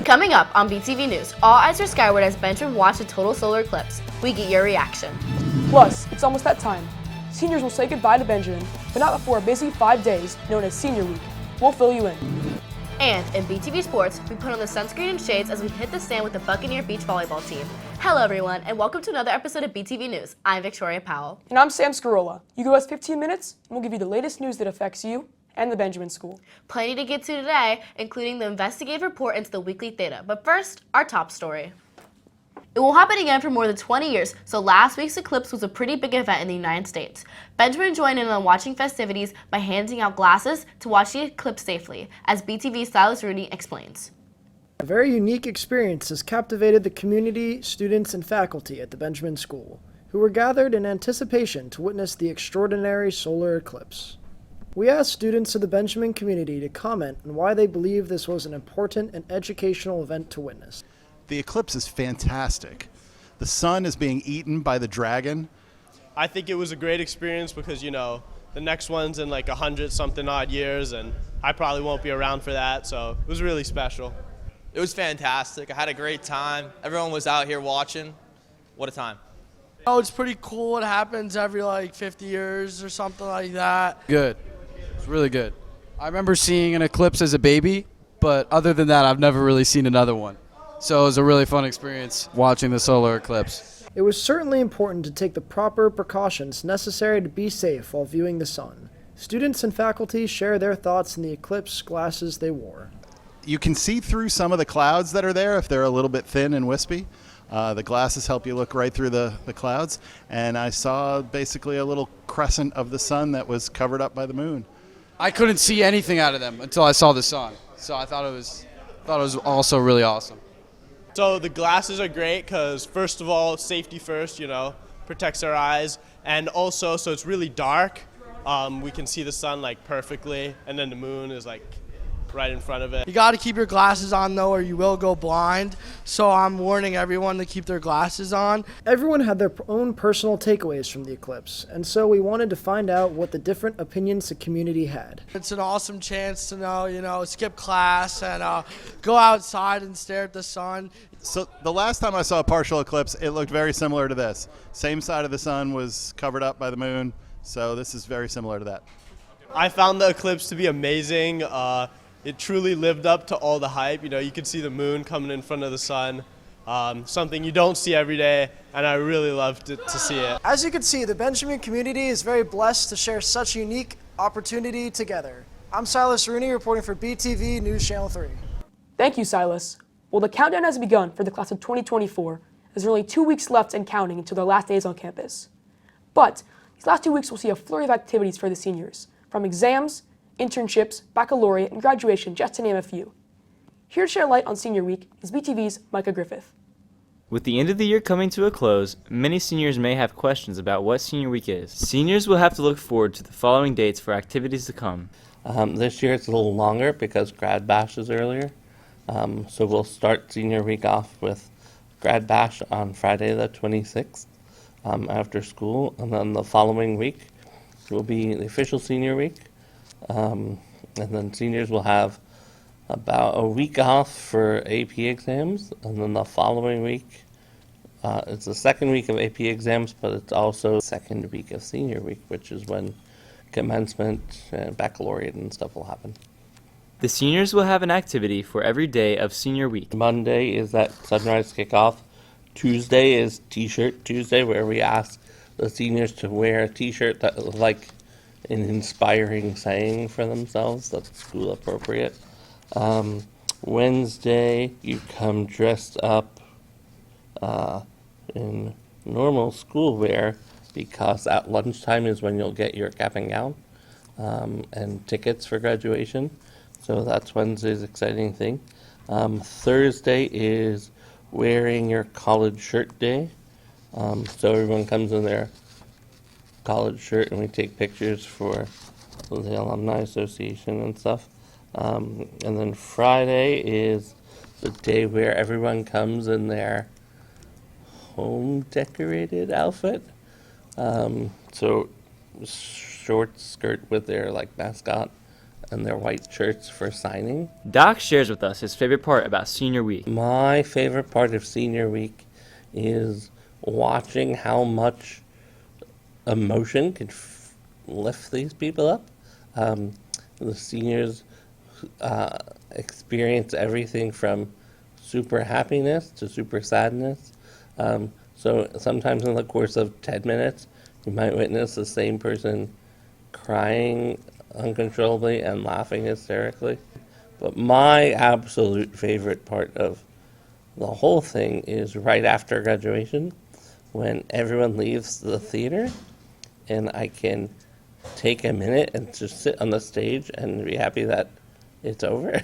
Coming up on BTV News, all eyes are skyward as Benjamin watched a total solar eclipse. We get your reaction. Plus, it's almost that time. Seniors will say goodbye to Benjamin, but not before a busy 5 days known as Senior Week. We'll fill you in. And in BTV Sports, we put on the sunscreen and shades as we hit the sand with the Buccaneer Beach Volleyball team. Hello everyone, and welcome to another episode of BTV News. I'm Victoria Powell. And I'm Sam Scarola. You give us 15 minutes, and we'll give you the latest news that affects you and the Benjamin School. Plenty to get to today, including the investigative report into the weekly theta. But first, our top story. It will happen again for more than 20 years, so last week's eclipse was a pretty big event in the United States. Benjamin joined in on watching festivities by handing out glasses to watch the eclipse safely, as BTV's Silas Rooney explains. A very unique experience has captivated the community, students, and faculty at the Benjamin School, who were gathered in anticipation to witness the extraordinary solar eclipse. We asked students of the Benjamin community to comment on why they believe this was an important and educational event to witness. The eclipse is fantastic. The sun is being eaten by the dragon. I think it was a great experience because, the next one's in like 100-something odd years, and I probably won't be around for that, so it was really special. It was fantastic. I had a great time. Everyone was out here watching. What a time. Oh, it's pretty cool. It happens every 50 years or something like that. Good. It's really good. I remember seeing an eclipse as a baby, but other than that, I've never really seen another one. So it was a really fun experience watching the solar eclipse. It was certainly important to take the proper precautions necessary to be safe while viewing the sun. Students and faculty share their thoughts in the eclipse glasses they wore. You can see through some of the clouds that are there if they're a little bit thin and wispy. The glasses help you look right through the clouds. And I saw basically a little crescent of the sun that was covered up by the moon. I couldn't see anything out of them until I saw the sun. So I thought it was also really awesome. So the glasses are great because, first of all, safety first, protects our eyes. And also, so it's really dark. We can see the sun perfectly, and then the moon is right in front of it. You got to keep your glasses on, though, or you will go blind. So I'm warning everyone to keep their glasses on. Everyone had their own personal takeaways from the eclipse, and so we wanted to find out what the different opinions the community had. It's an awesome chance to skip class and go outside and stare at the sun. So the last time I saw a partial eclipse, it looked very similar to this. Same side of the sun was covered up by the moon, so this is very similar to that. I found the eclipse to be amazing. It truly lived up to all the hype. You could see the moon coming in front of the sun, something you don't see every day, and I really loved to see it. As you can see, the Benjamin community is very blessed to share such a unique opportunity together. I'm Silas Rooney reporting for BTV News Channel 3. Thank you, Silas. Well, the countdown has begun for the class of 2024, as there are only 2 weeks left and counting until their last days on campus. But these last 2 weeks will see a flurry of activities for the seniors, from exams, internships, baccalaureate, and graduation, just to name a few. Here to share light on Senior Week is BTV's Micah Griffith. With the end of the year coming to a close, many seniors may have questions about what Senior Week is. Seniors will have to look forward to the following dates for activities to come. This year it's a little longer because Grad Bash is earlier. So we'll start Senior Week off with Grad Bash on Friday the 26th after school, and then the following week will be the official Senior Week. And then seniors will have about a week off for AP exams, and then the following week, it's the second week of AP exams, but it's also the second week of Senior Week, which is when commencement and baccalaureate and stuff will happen. The seniors will have an activity for every day of Senior Week. Monday is that sunrise kickoff. Tuesday is T-shirt Tuesday, where we ask the seniors to wear a T-shirt that looks like an inspiring saying for themselves that's school appropriate. Wednesday, you come dressed up in normal school wear, because at lunchtime is when you'll get your cap and gown and tickets for graduation. So that's Wednesday's exciting thing. Thursday is wearing your college shirt day. So everyone comes in their college shirt and we take pictures for the Alumni Association and stuff. And then Friday is the day where everyone comes in their home decorated outfit. So short skirt with their mascot and their white shirts for signing. Doc shares with us his favorite part about senior week. My favorite part of senior week is watching how much emotion can lift these people up. The seniors experience everything from super happiness to super sadness. So sometimes in the course of 10 minutes, you might witness the same person crying uncontrollably and laughing hysterically. But my absolute favorite part of the whole thing is right after graduation, when everyone leaves the theater and I can take a minute and just sit on the stage and be happy that it's over.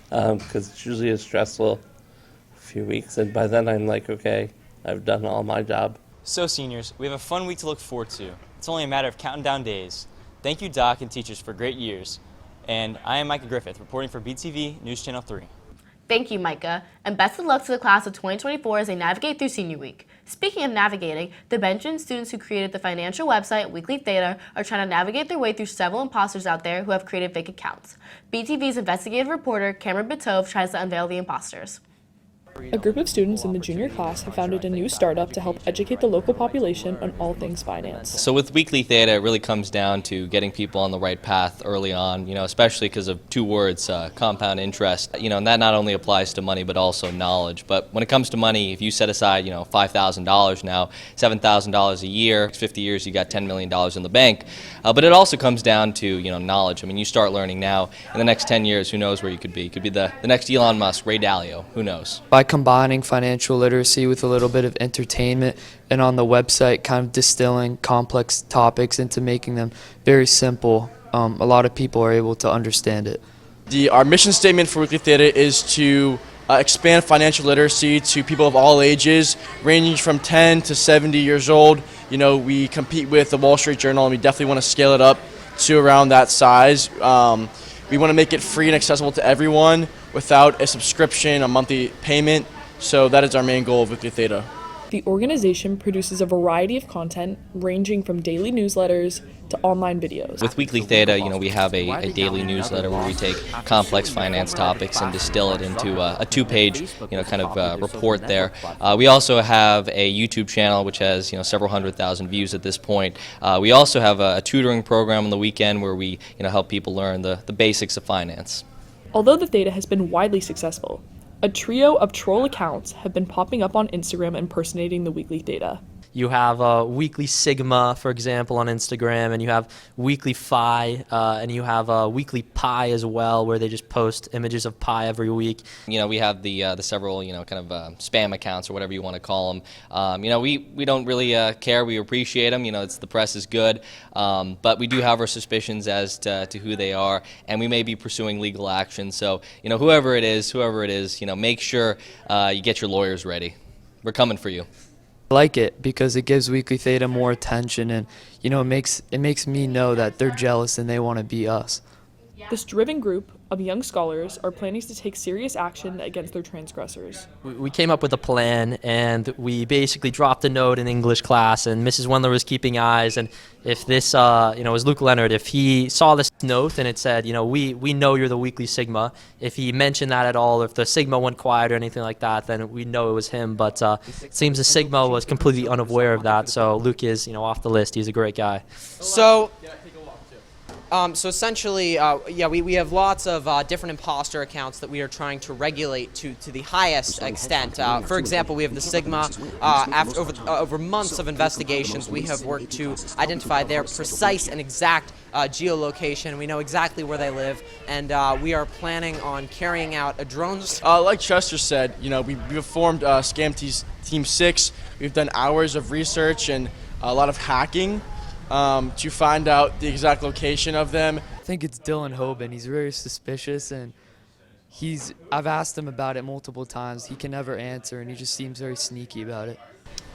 Because it's usually a stressful few weeks, and by then I'm like, okay, I've done all my job. So seniors, we have a fun week to look forward to. It's only a matter of counting down days. Thank you, Doc and teachers, for great years. And I am Micah Griffith, reporting for BTV News Channel 3. Thank you, Micah, and best of luck to the class of 2024 as they navigate through senior week. Speaking of navigating, the Benjamin students who created the financial website Weekly Theta are trying to navigate their way through several imposters out there who have created fake accounts. BTV's investigative reporter Cameron Bitove tries to unveil the imposters. A group of students in the junior class have founded a new startup to help educate the local population on all things finance. So with Weekly Theta, it really comes down to getting people on the right path early on, especially because of two words, compound interest. And that not only applies to money, but also knowledge. But when it comes to money, if you set aside, $5,000 now, $7,000 a year, 50 years, you got $10 million in the bank. But it also comes down to, knowledge. I mean, you start learning now. In the next 10 years, who knows where you could be? You could be the next Elon Musk, Ray Dalio, who knows? By combining financial literacy with a little bit of entertainment, and on the website kind of distilling complex topics into making them very simple, a lot of people are able to understand it. Our mission statement for Weekly Theta is to expand financial literacy to people of all ages, ranging from 10 to 70 years old. We compete with the Wall Street Journal, and we definitely want to scale it up to around that size. We want to make it free and accessible to everyone without a subscription, a monthly payment. So that is our main goal of Weekly Theta. The organization produces a variety of content ranging from daily newsletters to online videos. With Weekly Theta, we have a daily newsletter where we take complex finance topics and distill it into a two-page, report there. We also have a YouTube channel which has, several 100,000 views at this point. We also have a tutoring program on the weekend where we, help people learn the basics of finance. Although the Theta has been widely successful, a trio of troll accounts have been popping up on Instagram impersonating the Weekly Theta. You have Weekly Sigma, for example, on Instagram, and you have Weekly Phi, and you have Weekly Pi as well, where they just post images of pi every week. We have the several, spam accounts or whatever you want to call them. We don't really care. We appreciate them. The press is good, but we do have our suspicions as to who they are, and we may be pursuing legal action. So, whoever it is, make sure you get your lawyers ready. We're coming for you. I like it because it gives Weekly Theta more attention, and it makes me know that they're jealous and they want to be us. This driven group of young scholars are planning to take serious action against their transgressors. We came up with a plan, and we basically dropped a note in English class, and Mrs. Wendler was keeping eyes, and if this, was Luke Leonard, if he saw this note and it said, we know you're the Weekly Sigma, if he mentioned that at all, or if the Sigma went quiet or anything like that, then we know it was him, but it seems the Sigma was completely unaware of that, so Luke is, off the list. He's a great guy. So essentially, we have lots of different imposter accounts that we are trying to regulate to the highest extent. For example, we have the Sigma. Over months of investigations, we have worked to identify their precise and exact geolocation. We know exactly where they live, and we are planning on carrying out a drone. Like Chester said, we've formed Scam Team 6. We've done hours of research and a lot of hacking to find out the exact location of them. I think it's Dylan Hoban. He's very suspicious, and I've asked him about it multiple times. He can never answer, and he just seems very sneaky about it.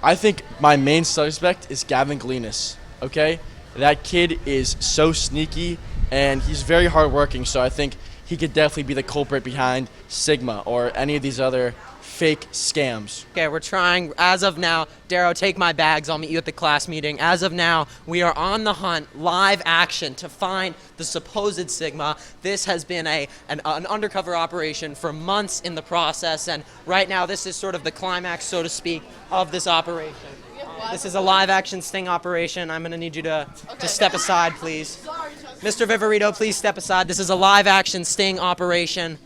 I think my main suspect is Gavin Glenis, okay? That kid is so sneaky, and he's very hardworking, so I think he could definitely be the culprit behind Sigma or any of these other fake scams. Okay, we're trying, as of now, Darrow, take my bags, I'll meet you at the class meeting. As of now, we are on the hunt, live action, to find the supposed Sigma. This has been an undercover operation for months in the process, and right now this is sort of the climax, so to speak, of this operation. This is a live action sting operation. I'm gonna need you to step aside, please. Mr. Viverito, please step aside. This is a live action sting operation.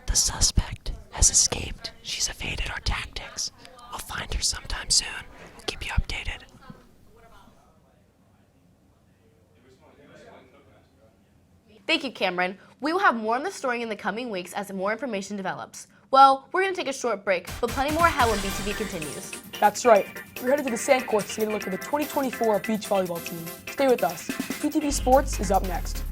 The suspect has escaped. She's evaded our tactics. We'll find her sometime soon. We'll keep you updated. Thank you, Cameron. We will have more on the story in the coming weeks as more information develops. Well, we're going to take a short break, but plenty more ahead when BTV continues. That's right. We're headed to the sand courts to get a look at the 2024 beach volleyball team. Stay with us. BTV Sports is up next.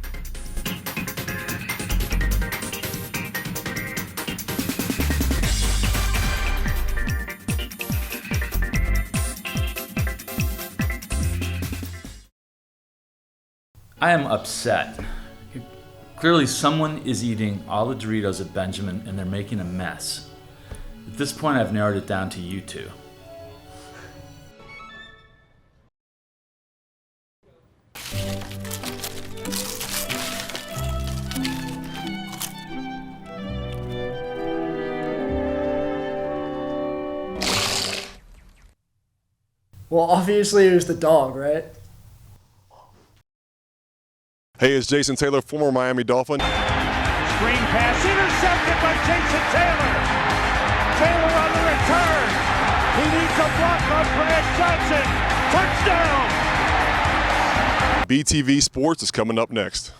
I am upset. Clearly someone is eating all the Doritos at Benjamin and they're making a mess. At this point I've narrowed it down to you two. Well, obviously it was the dog, right? Hey, it's Jason Taylor, former Miami Dolphin. Screen pass intercepted by Jason Taylor. Taylor on the return. He needs a block on Brad Johnson. Touchdown. BTV Sports is coming up next.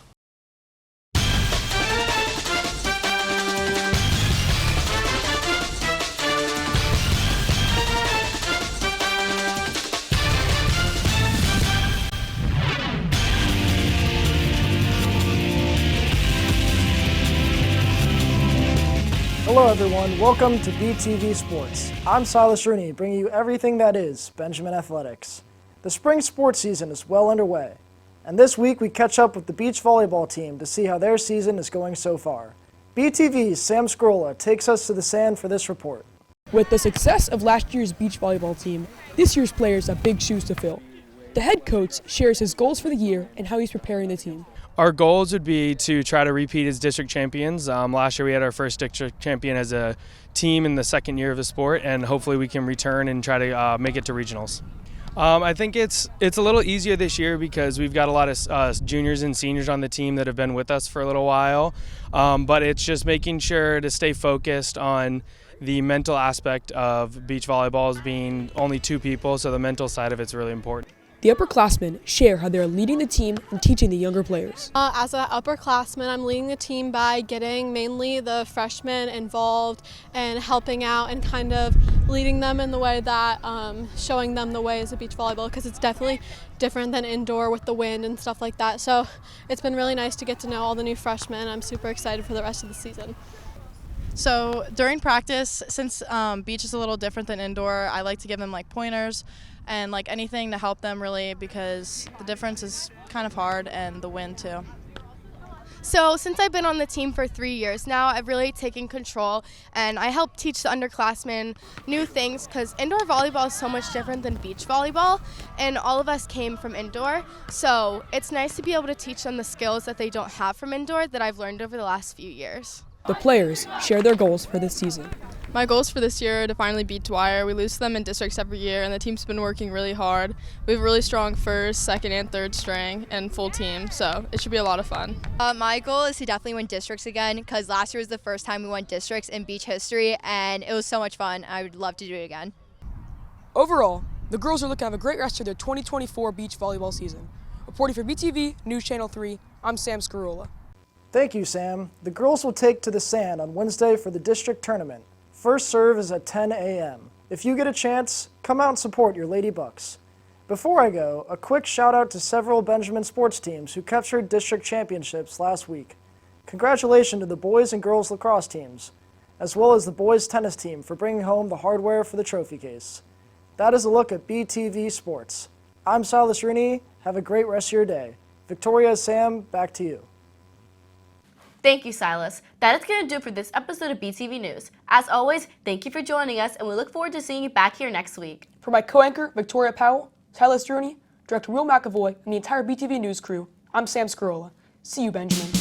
Hello everyone, welcome to BTV Sports. I'm Silas Rooney, bringing you everything that is Benjamin Athletics. The spring sports season is well underway, and this week we catch up with the beach volleyball team to see how their season is going so far. BTV's Sam Scrolla takes us to the sand for this report. With the success of last year's beach volleyball team, this year's players have big shoes to fill. The head coach shares his goals for the year and how he's preparing the team. Our goals would be to try to repeat as district champions. Last year we had our first district champion as a team in the second year of the sport, and hopefully we can return and try to make it to regionals. I think it's a little easier this year because we've got a lot of juniors and seniors on the team that have been with us for a little while, but it's just making sure to stay focused on the mental aspect of beach volleyball as being only two people, so the mental side of it's really important. The upperclassmen share how they're leading the team and teaching the younger players. As an upperclassman, I'm leading the team by getting mainly the freshmen involved and helping out and kind of leading them in the way that, showing them the ways of beach volleyball, because it's definitely different than indoor with the wind and stuff like that. So it's been really nice to get to know all the new freshmen. I'm super excited for the rest of the season. So during practice, since beach is a little different than indoor, I like to give them like pointers and like anything to help them really, because the difference is kind of hard, and the wind too. So since I've been on the team for 3 years now, I've really taken control, and I help teach the underclassmen new things, because indoor volleyball is so much different than beach volleyball, and all of us came from indoor. So it's nice to be able to teach them the skills that they don't have from indoor that I've learned over the last few years. The players share their goals for this season. My goals for this year are to finally beat Dwyer. We lose to them in districts every year, and the team's been working really hard. We have a really strong first, second, and third string and full team, so it should be a lot of fun. My goal is to definitely win districts again, because last year was the first time we won districts in beach history, and it was so much fun. I would love to do it again. Overall, the girls are looking to have a great rest of their 2024 beach volleyball season. Reporting for BTV News Channel 3, I'm Sam Scarola. Thank you, Sam. The girls will take to the sand on Wednesday for the district tournament. First serve is at 10 a.m. If you get a chance, come out and support your Lady Bucks. Before I go, a quick shout out to several Benjamin sports teams who captured district championships last week. Congratulations to the boys and girls lacrosse teams, as well as the boys tennis team for bringing home the hardware for the trophy case. That is a look at BTV Sports. I'm Silas Rooney. Have a great rest of your day. Victoria, Sam, back to you. Thank you, Silas. That is going to do it for this episode of BTV News. As always, thank you for joining us, and we look forward to seeing you back here next week. For my co-anchor, Victoria Powell, Silas Droney, Director Will McAvoy, and the entire BTV News crew, I'm Sam Scarola. See you, Benjamin.